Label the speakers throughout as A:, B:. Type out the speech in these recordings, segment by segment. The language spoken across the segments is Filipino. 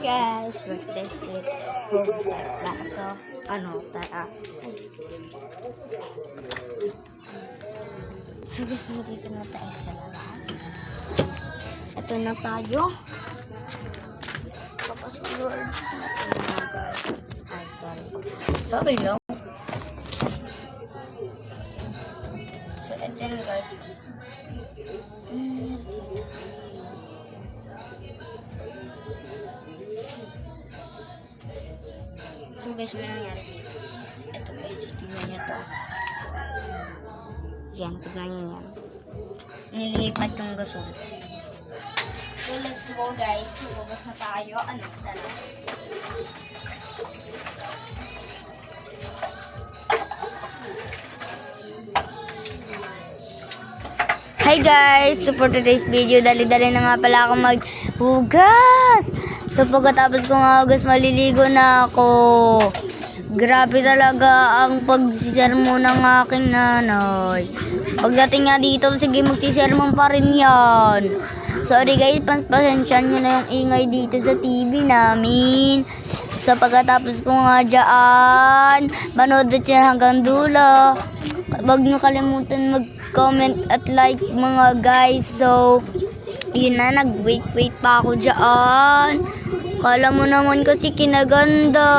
A: guys, birthday treat. Hugas na plato. Tara. So guys, dito na tayo sa labas. Ito na tayo. Papasok Lord. Ito na guys. Ay, sorry. Sorry lang. So ito na guys. So guys, may nangyari dito. Ito guys, tignan nyo to. Yan, tignan nyo yan. Nililipat yung gasol. So let's go guys. Lumabas na tayo. Tara. Hi guys! So for today's video, dali-dali na nga pala ako maghugas. So pagkatapos kong hugas, maliligo na ako. Grabe talaga ang pagsisermon ng aking nanay. Pagdating nga dito, sige magsisermon pa rin yan. Sorry guys, pasensyahan nyo na yung ingay dito sa TV namin. So pagkatapos ko nga dyan, manood at yan hanggang dulo. Huwag nyo kalimutan mag-comment at like mga guys. So yun na, nag-wait pa ako dyan. Kala mo naman kasi kinaganda.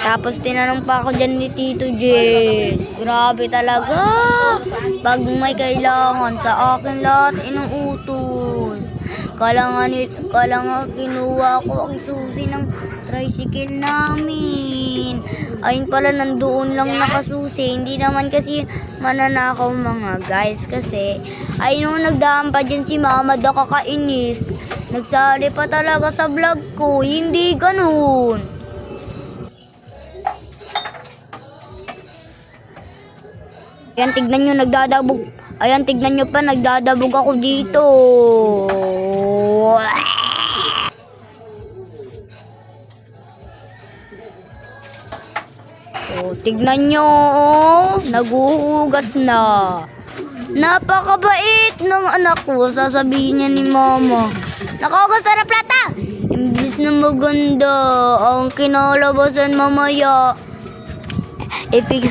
A: Tapos tinanong pa ako dyan ni Tito Jess. Grabe talaga. Pag may kailangan sa akin lahat inuutos. Kala nga kinuha ko ang susi ng tricycle namin. Ayun pala, nandoon lang nakasusi. Hindi naman kasi mananakaw mga guys. Kasi ayun nagdaan pa dyan si mama, nakakainis. Nagsali pa talaga sa vlog ko. Hindi ganun. Ayan, tignan nyo, nagdadabog. Ayan, tignan nyo pa, nagdadabog ako dito. Oh, tignan nyo, naguhugas na. Napakabait ng anak ko, sasabihin niya ni mama. Nakahugas na ng plata. Imbis na maganda ang kinalabasan mamaya. Ibig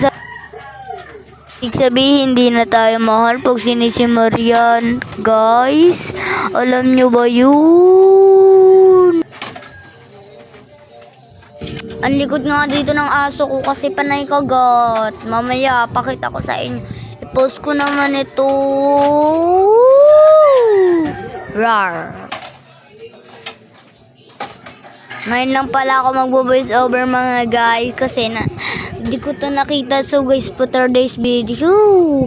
A: sabihin, hindi na tayo mahal pag sinisimarian. Guys, alam nyo ba yun? Ang likod nga dito ng aso ko kasi panay kagat. Mamaya, pakita ko sa inyo. I-post ko naman ito. Rar. Ngayon lang pala ako magbo-voice over mga guys kasi hindi ko to nakita. So guys, for today's video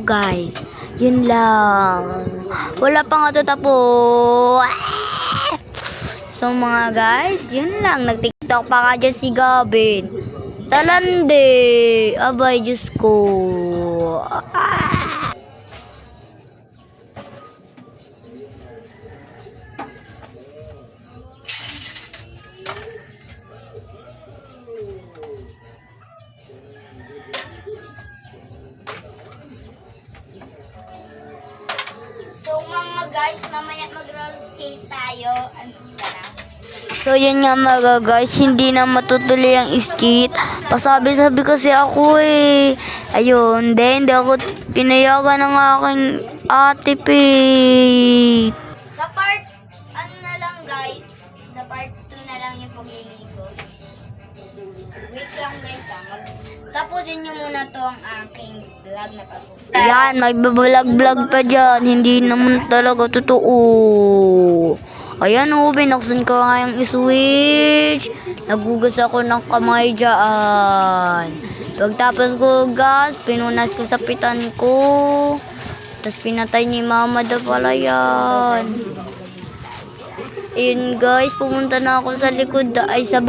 A: guys, yun lang. Wala pa nga to tapos. So mga guys, yun lang. Nag-TikTok pa ka dyan si Gavin. Talande. Abay, Diyos ko. So mga guys, mamaya mag-roller skate tayo. So yun nga mga guys, hindi na matutuloy ang skate. Pasabi-sabi kasi ako eh. Ayun, hindi ako pinayagan ng aking ate Pete. Sa part, na lang guys, sa part 2 na lang yung pagliligo. Wait lang guys tapusin nyo muna to ang aking vlog na pag-vlog. Yan, magbablog-vlog pa dyan. Hindi naman talaga totoo. Ayan binuksan ko nga yung switch. Nagugas ako ng kamay dyan. Pagtapos ko gas, pinunas ko sa pitan ko. Tapos pinatay ni mama daw pala yan. Ayun guys, pumunta na ako sa likod ay sa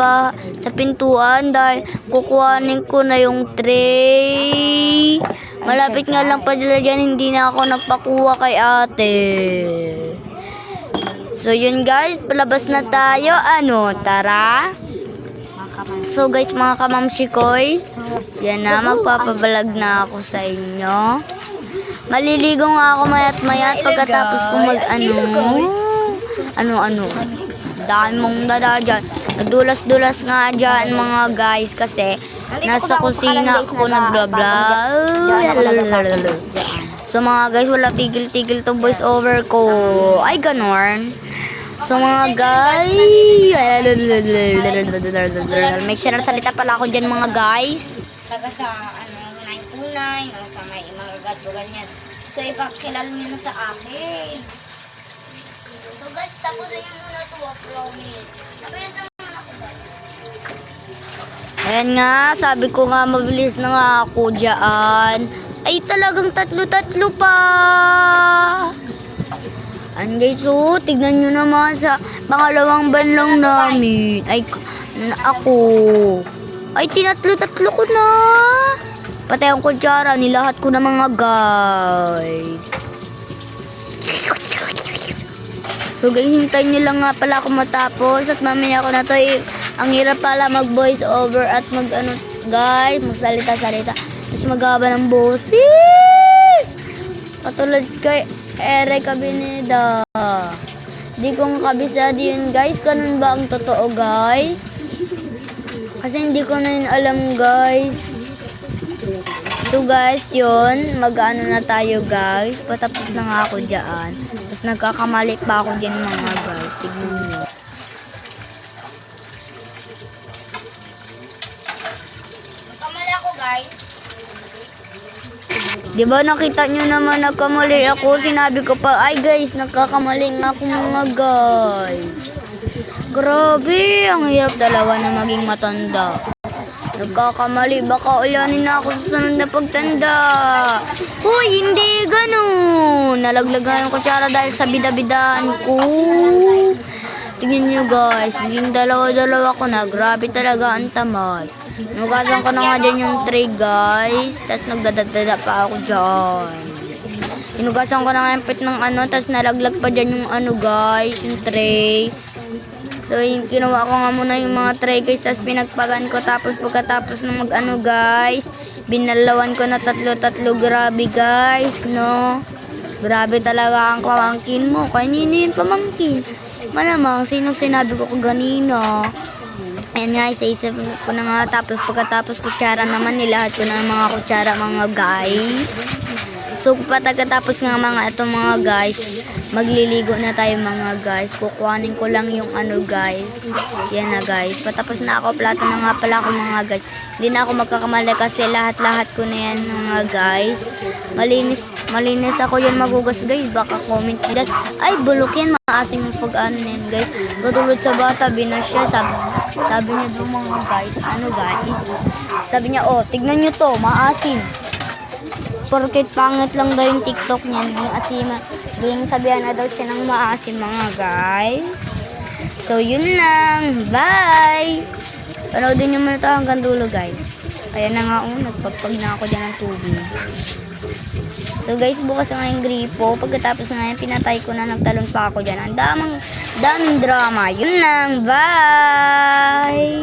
A: pintuan dahil kukuhanin ko na yung tray. Malapit nga lang pala dyan, hindi na ako nagpakuha kay ate. So yun guys, palabas na tayo. Tara. So guys, mga kamamsikoy, yan na, magpapabalag na ako sa inyo. Maliligo nga ako mayat-mayat pagkatapos ko ano-ano. Dami mong dada dyan. Nadulas-dulas nga dyan mga guys kasi nasa kusina ako nagblabla. So mga guys, wala tigil-tigil to voice over ko. Ay, ganon. So mga guys, make sure na salita pala ako dyan mga guys. Taga sa 929 o sa may mga gato ganyan. So ipakilala nyo na sa akin. So guys, tapusin nyo muna ito, promise. Mabilis na muna ako guys. Ayan nga, sabi ko nga mabilis na nga ako dyan. Ay talagang tatlo-tatlo pa. Ayan guys, so tignan nyo naman sa pangalawang banlang namin. Ay, ako. Ay, tinatlo-tatlo ko na. Pati ang kutsara, nilahat ko na mga guys. So guys, hintayin nyo lang nga pala ako matapos. At mamaya ko na to ang hirap pala mag voice over at mag ano guys, magsalita-salita. Tapos maghaba ng boses. Patulad kay Ere Cabineda. Di kong kabisado yun guys. Ganun ba ang totoo guys? Kasi hindi ko na yun alam guys. So guys, yun. Mag-ano na tayo guys. Patapos na nga ako dyan. Tapos nagkakamali pa ako dyan mga guys. Tignan nyo. Nagkamali ako guys. Diba nakita nyo naman nagkamali ako. Sinabi ko pa, ay guys, nagkakamali nga ako mga guys. Grabe, ang hirap dalawa na maging matanda. Nagkakamali, baka ulanin na ako sa sunod na pagtanda. Hoy, hindi ganun. Nalaglagan yung kutsara dahil sa bida-bidaan ko. Tingnan nyo guys, naging dalawa-dalawa ko na. Grabe talaga ang tamad. Nugasan ko na nga din yung tray guys. Tapos nagdadadada pa ako dyan. Inugasan ko na nga yung pit ng ano. Tapos nalaglag pa dyan yung ano guys, yung tray. So, yung kinuha ko nga muna yung mga tray guys, tapos pinagpagan ko, tapos pagkatapos ng mag-ano guys, binalawan ko na tatlo-tatlo. Grabe guys, no? Grabe talaga ang pamangkin mo. Kanino yung pamangkin? Malamang, sino sinabi ko kanina? Ayan nga, isa-isip ko na nga, tapos pagkatapos kutsara naman, nilahat ko na mga kutsara mga guys. So, pagkatapos nga mga itong mga guys, magliligo na tayo mga guys. Kukuhanin ko lang yung ano guys. Yan na guys. Patapos na ako. Plato na nga pala ako mga guys. Hindi na ako magkakamali kasi lahat-lahat ko na yan mga guys. Malinis ako yan magugas guys. Baka comment nila. Ay, bulok yan. Maasim yung pag-ano yan guys. Tutulad sa bata, binasya. Sabi niya doon mga guys. Ano guys? Sabi niya, oh, tignan nyo to. Maasim. Porket pangit lang daw yung TikTok niya. Yung sabihan na daw siya ng maasim mga guys. So yun lang. Bye! Panoodin nyo muna ito hanggang dulo guys. Kaya na nga nagpagpag na ako dyan ng tubig. So guys, bukas na nga yung gripo. Pagkatapos nga yan, pinatay ko na, nagtalon pa ako dyan. Ang daming drama. Yun lang. Bye!